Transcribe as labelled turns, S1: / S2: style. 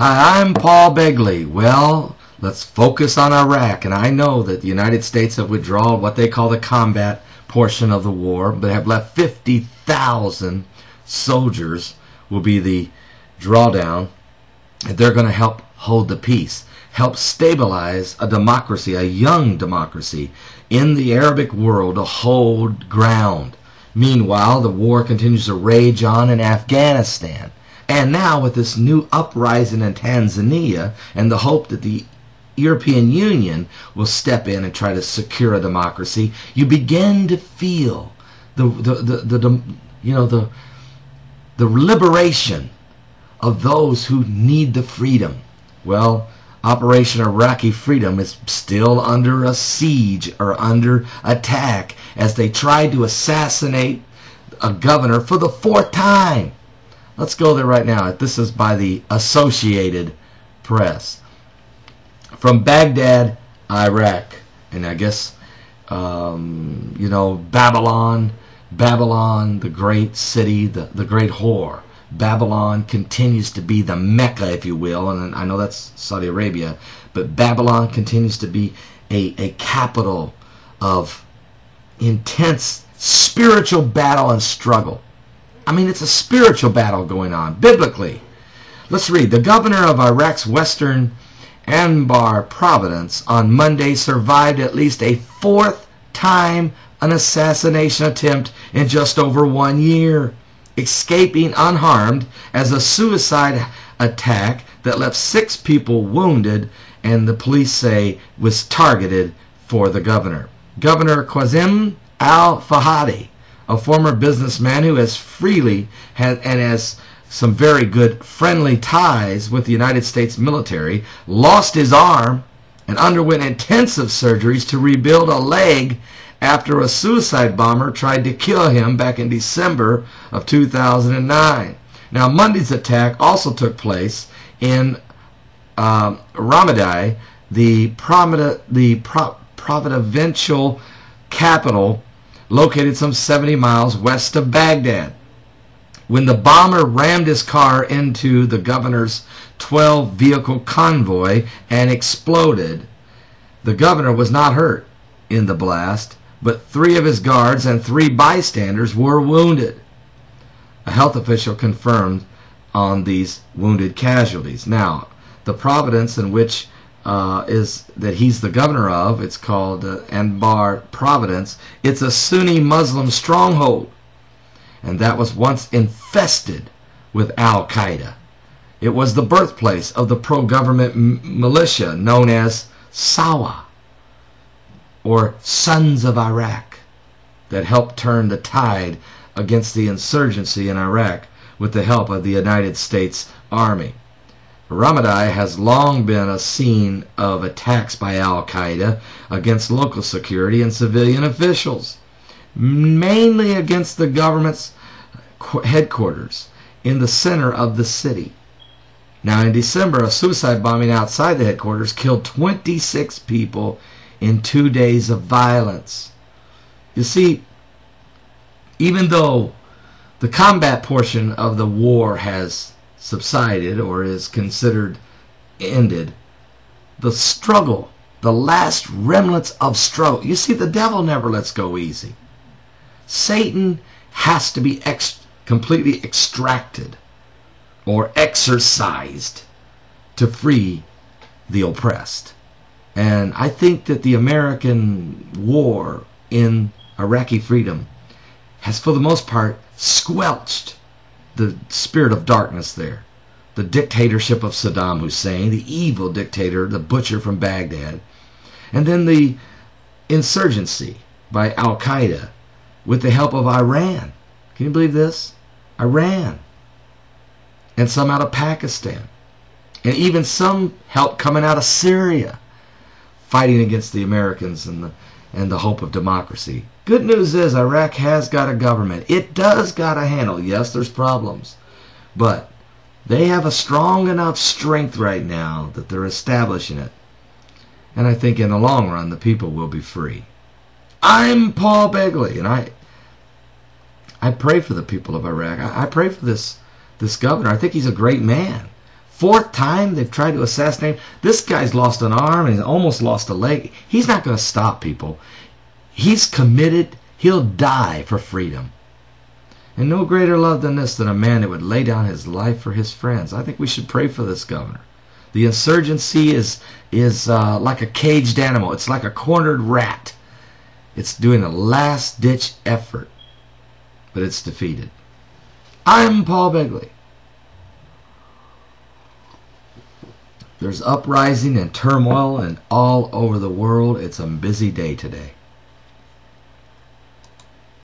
S1: Hi, I'm Paul Begley. Well, let's focus on Iraq. And I know that the United States have withdrawn what they call the combat portion of the war, but have left 50,000 soldiers will be the drawdown. And they're going to help hold the peace, help stabilize a democracy, a young democracy in the Arabic world to hold ground. Meanwhile, the war continues to rage on in Afghanistan. And now with this new uprising in Tanzania and the hope that the European Union will step in and try to secure a democracy, you begin to feel the liberation of those who need the freedom. Well, Operation Iraqi Freedom is still under a siege or under attack as they try to assassinate a governor for the 4th time. Let's go there right now. This is by the Associated Press. From Baghdad, Iraq. And I guess, Babylon, the great city, the great whore. Babylon continues to be the Mecca, if you will, and I know that's Saudi Arabia, but Babylon continues to be a capital of intense spiritual battle and struggle. I mean, it's a spiritual battle going on, biblically. Let's read. The governor of Iraq's western Anbar province on Monday survived at least a 4th time an assassination attempt in just over 1 year, escaping unharmed as a suicide attack that left 6 people wounded and the police say was targeted for the governor. Governor Qasim Al-Fahadani, a former businessman who has has some very good friendly ties with the United States military, lost his arm and underwent intensive surgeries to rebuild a leg after a suicide bomber tried to kill him back in December of 2009. Now, Monday's attack also took place in Ramadi, the provincial capital located some 70 miles west of Baghdad. When the bomber rammed his car into the governor's 12-vehicle convoy and exploded, the governor was not hurt in the blast, but 3 of his guards and 3 bystanders were wounded. A health official confirmed on these wounded casualties. Now, the province in which that he's the governor of, it's called Anbar Province. It's a Sunni Muslim stronghold, and that was once infested with Al-Qaeda. It was the birthplace of the pro-government militia known as Sawa, or Sons of Iraq, that helped turn the tide against the insurgency in Iraq with the help of the United States Army. Ramadi has long been a scene of attacks by Al-Qaeda against local security and civilian officials, mainly against the government's headquarters in the center of the city. Now, in December, a suicide bombing outside the headquarters killed 26 people in 2 days of violence. You see, even though the combat portion of the war has subsided or is considered ended, the struggle, the last remnants of struggle, you see, the devil never lets go easy. Satan has to be completely extracted or exorcised to free the oppressed. And I think that the American war in Iraqi freedom has, for the most part, squelched the spirit of darkness there. The dictatorship of Saddam Hussein, the evil dictator, the butcher from Baghdad. And then the insurgency by Al-Qaeda with the help of Iran. Can you believe this? Iran. And some out of Pakistan. And even some help coming out of Syria, fighting against the Americans and the hope of democracy. Good news is Iraq has got a government. It does got a handle. Yes, there's problems. But they have a strong enough strength right now that they're establishing it. And I think in the long run, the people will be free. I'm Paul Begley, and I pray for the people of Iraq. I pray for this governor. I think he's a great man. 4th time they've tried to assassinate him. This guy's lost an arm and he's almost lost a leg. He's not going to stop, people. He's committed. He'll die for freedom. And no greater love than this, than a man that would lay down his life for his friends. I think we should pray for this governor. The insurgency is like a caged animal. It's like a cornered rat. It's doing a last-ditch effort, but it's defeated. I'm Paul Begley. There's uprising and turmoil and all over the world. It's a busy day today.